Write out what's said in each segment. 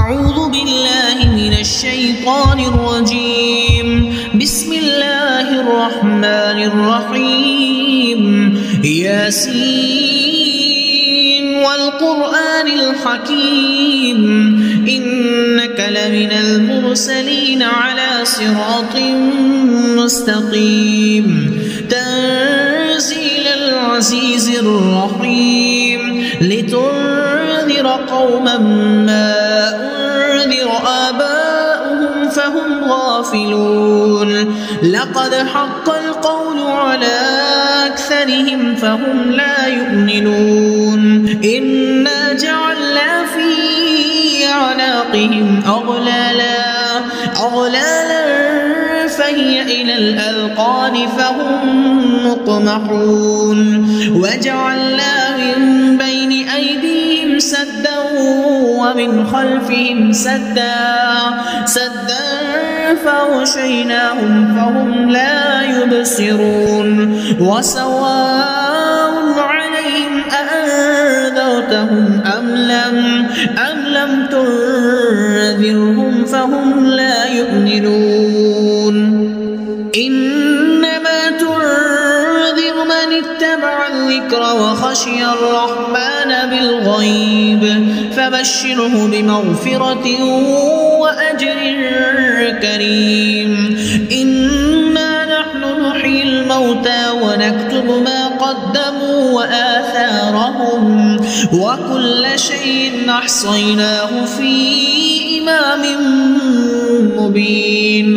أعوذ بالله من الشيطان الرجيم. بسم الله الرحمن الرحيم. ياسين والقرآن الحكيم إنك لمن المرسلين على صراط مستقيم. تنزيل العزيز الرحيم لتنذر قوما ما أنذر آباؤهم فهم غافلون. لقد حق القول على أكثرهم فهم لا يؤمنون. إنا جعلنا في أعناقهم أغلالا فهي إلى الأذقان فهم مقمحون. وجعلنا من بين أيديهم سدا ومن خلفهم سدا فغشيناهم فهم لا يبصرون. وسواء عليهم أأنذرتهم أم لم تنذرهم فهم لا يؤمنون. إنما تنذر من اتبع الذكر وخشي الرحمن بالغيب فبشره بمغفرة وأجر كريم. إنا نحن نحيي الموتى ونكتب ما قدموا وآثارهم وكل شيء أحصيناه في إمام مبين.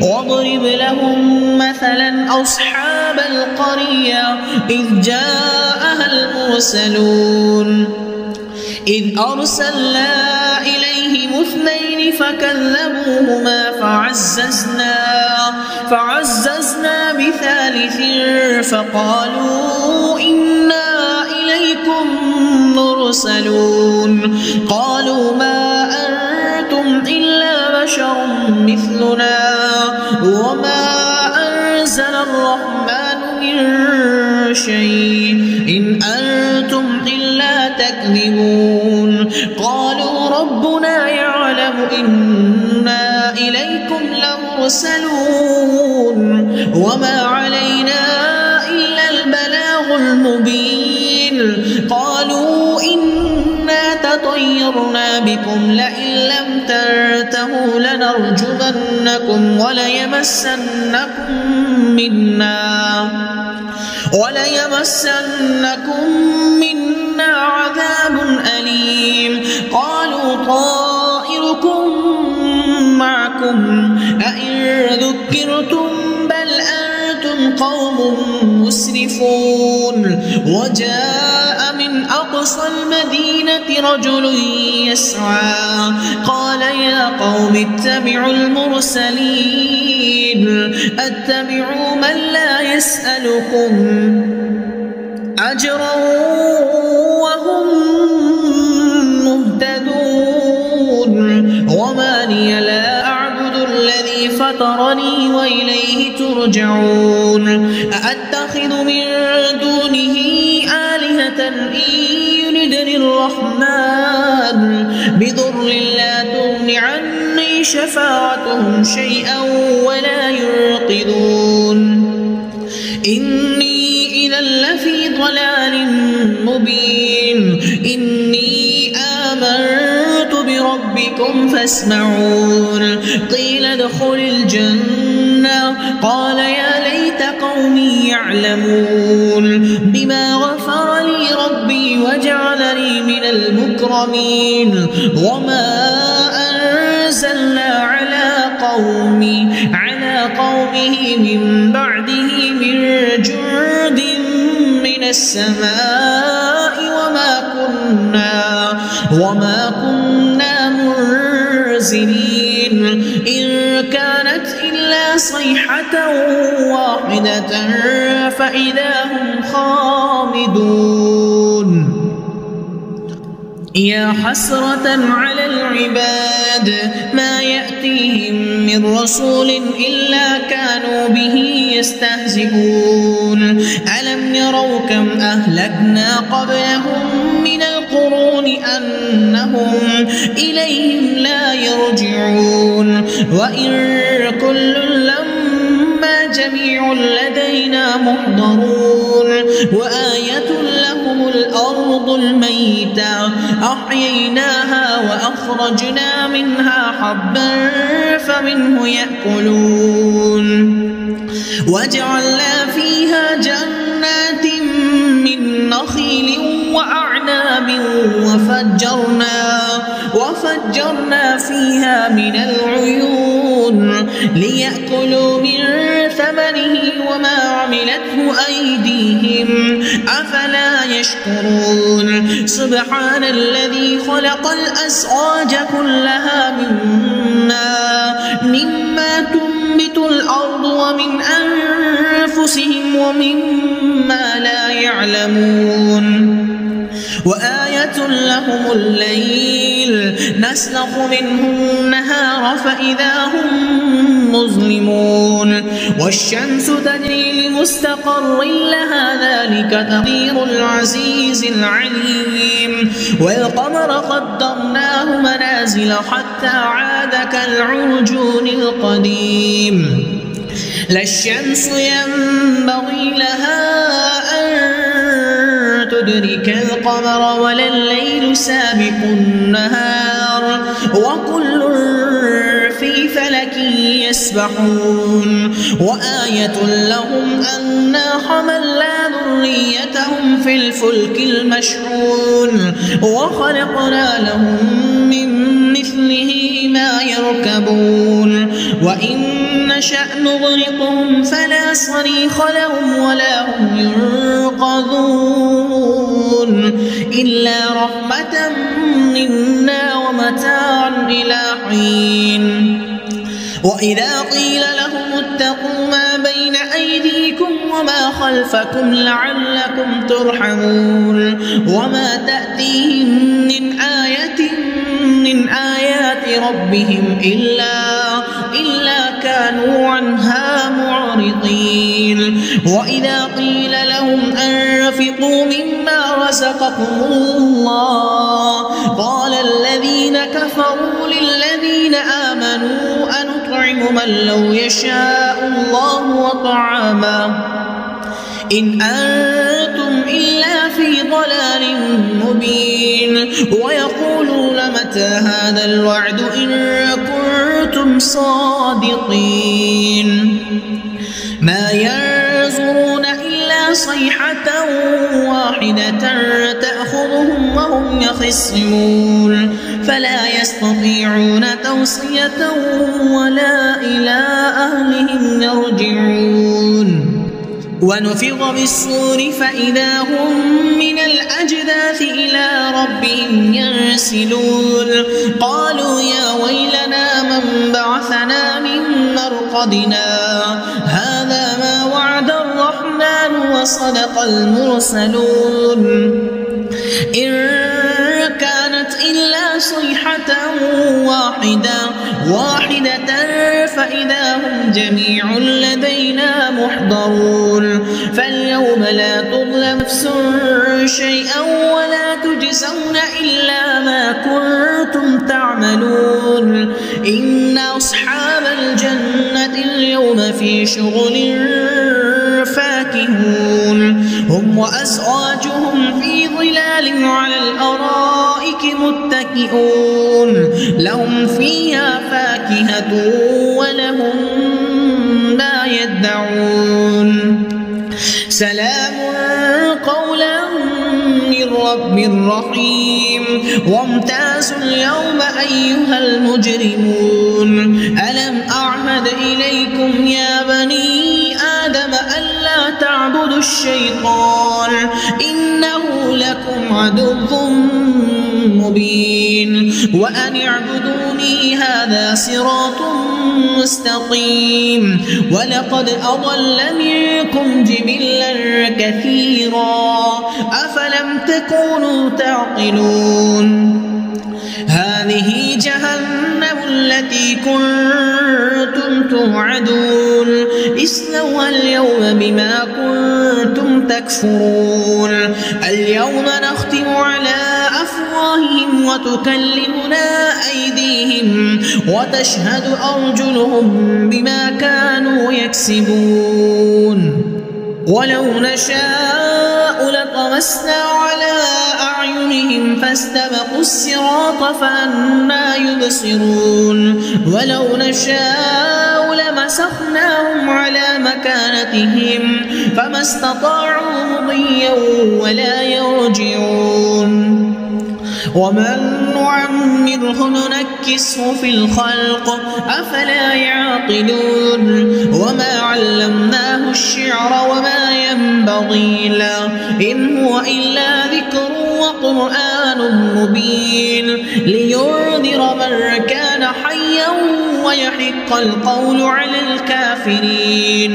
واضرب لهم مثلا أصحاب القرية إذ جاءها المرسلون إذ أرسلنا إليهم 2 فكذبوهما فعززنا ب3 فقالوا إنا إليكم مرسلون. قالوا ما أنتم إلا بشر مثلنا وما أنزل الرحمن من شيء إن أنتم إلا تكذبون. قالوا ربنا يعلم إنا إليكم لمرسلون وما علينا إلا البلاغ المبين. قالوا إنا تطيرنا بكم لئن لم تنتهوا لنرجمنكم وليمسنكم منا عذاب أليم. قالوا طائركم معكم أئن ذكرتم بل أنتم قوم مسرفون. وجاء من أقصى المدينة رجل يسعى قال يا قوم اتبعوا المرسلين اتبعوا من لا يسألكم أجرا وهم مهتدون. وما لي لا أعبد الذي فطرني وإليه ترجعون. أأتخذ من دونه آلهة إن يردني الرحمن بضر لا تغن عني شفاعتهم شيئا ولا ينقذون. إني إذا لفي ضلال مبين. إني آمنت بربكم فاسمعون. قيل ادخل الجنة قال يا ليت قومي يعلمون بما غفر لي ربي وجعلني من المكرمين. وما أنزلنا على قومه من بعده من جند من السماء وما كنا منزلين. إن كانت إلا صيحة واحدة فإذا هم خامدون. يا حسرة على العباد ما يأتيهم من رسول إلا كانوا به يستهزئون. ألم يروا كم أهلكنا قبلهم من القرون أنهم إليهم لا يرجعون وإن كل لما جميع لدينا محضرون وآية لهم الأرض الميتة أحييناها وأخرجنا منها حبا فمنه يأكلون وجعلنا فيها جنات من نخيل وأعناب وفجرنا فيها من العيون ليأكلوا من ثمره وما عملته أيديهم أفلا يشكرون سبحان الذي خلق الأزواج كلها مما تنبت الأرض ومن أنفسهم ومما لا يعلمون وآية لهم الليل نسلخ منه النهار فإذا هم مظلمون والشمس تجري لمستقر لها ذلك تقدير العزيز العليم والقمر قدرناه منازل حتى عاد كالعرجون القديم لا الشمس ينبغي لها أن تدرك القمر ولا الليل سابق النهار وكل في فلك يسبحون وآية لهم أنا حملنا ذريتهم في الفلك المشحون وخلقنا لهم من مثله ما يركبون وإن نشأ نغرقهم فلا صريخ لهم ولا هم ينقذون إلا رحمة منا ومتاعا إلى حين وإذا قيل لهم اتقوا ما بين أيديكم وما خلفكم لعلكم ترحمون وما تأتيهم من آية من آيات ربهم إلا كانوا عنها معرضين وإذا قيل لهم أنفقوا مما رزقكم الله قال الذين كفروا للذين آمنوا أنطعم من لو يشاء الله وطعامه إن أنتم إلا في ضلال مبين ويقولون متى هذا الوعد إن كنتم صادقين ما ينظرون إلا صيحة واحدة تأخذهم وهم يخصمون فلا يستطيعون توصية ولا إلى أهلهم يرجعون ونفخ بالصور فإذا هم من الأجداث إلى ربهم ينسلون قالوا يا ويلنا من بعثنا من مرقدنا هذا ما وعد الرحمن وصدق المرسلون إن كانت إلا صيحة واحدة فإذا هم جميع لدينا محضرون فاليوم لا تظلم نفس شيئا ولا تجزون إلا ما كنتم تعملون إن أصحاب الجنة اليوم في شغل فاكهون هم وأزواجهم في ظلال على الأرائك متكئون لهم فيها فاكهة ولهم ما يدعون سلام قولا من رب رحيم وامتازوا اليوم أيها المجرمون ألم أعهد إليكم يا بني آدم ألا تعبدوا الشيطان إنه لكم عدو مبين وأن اعبدوني هذا صراط مستقيم ولقد أضل منكم جبلا كثيرا أفلم تكونوا تعقلون هذه جهنم التي كنتم توعدون اصلوها اليوم بما كنتم تكفرون اليوم نختم على أفواههم أفواههم وتكلمنا أيديهم وتشهد أرجلهم بما كانوا يكسبون ولو نشاء لطمسنا على أعينهم فاستبقوا الصراط فأنى يبصرون ولو نشاء لمسخناهم على مكانتهم فما استطاعوا مضيا ولا يرجعون ومن نعمره ننكسه في الخلق أفلا يعقلون وما علمناه الشعر وما ينبغي له إن هو إلا ذكر وقرآن مبين لينذر من كان حيا ويحق القول على الكافرين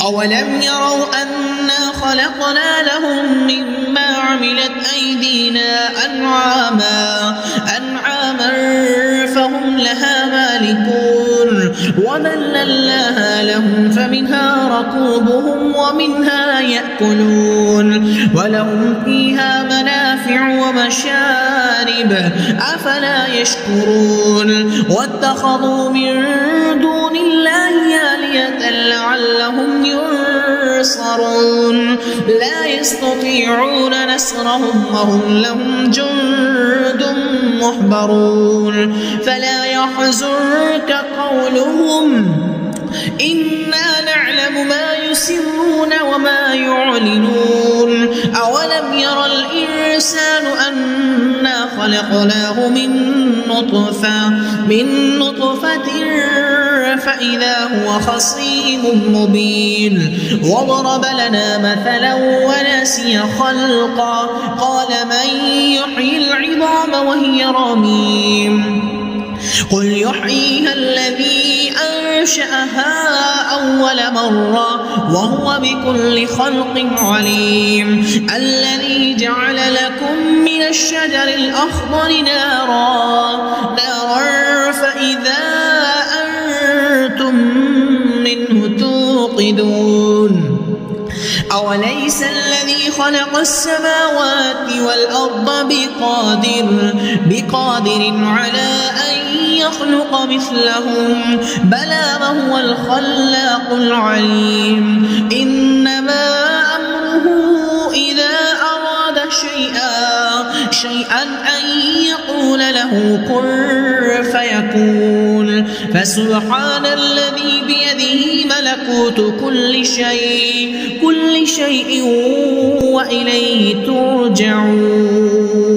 أولم يروا أنا خلقنا لهم مما عملت أيدينا أنعاما فهم لها مالكون وذللناها لهم فمنها ركوبهم ومنها يأكلون ولهم فيها منافع ومشارب أفلا يشكرون واتخذوا من دون الله آلهة لعلهم ينصرون لا يستطيعون نصرهم وهم لهم جند محضرون فلا يحزنك قولهم إنا نعلم ما يسرون وما يعلنون أولم يرى الإنسان أنا خلقناه من نطفة فإذا هو خصيم مبين وضرب لنا مثلا ونسي خلقا قال من يحيي العظام وهي رميم قل يحييها الذي أنشأها أول مرة وهو بكل خلق عليم الذي جعل لكم من الشجر الأخضر نارا فإذا أنتم منه توقدون أوليس الذي خلق السماوات والأرض بقادر على أن يخلق مثلهم بلى وهو الخلاق العليم إنما أمره إذا أراد شيئا أن يقول له كن فيكون فسبحان الذي بيده ملكوت كل شيء وإليه ترجعون.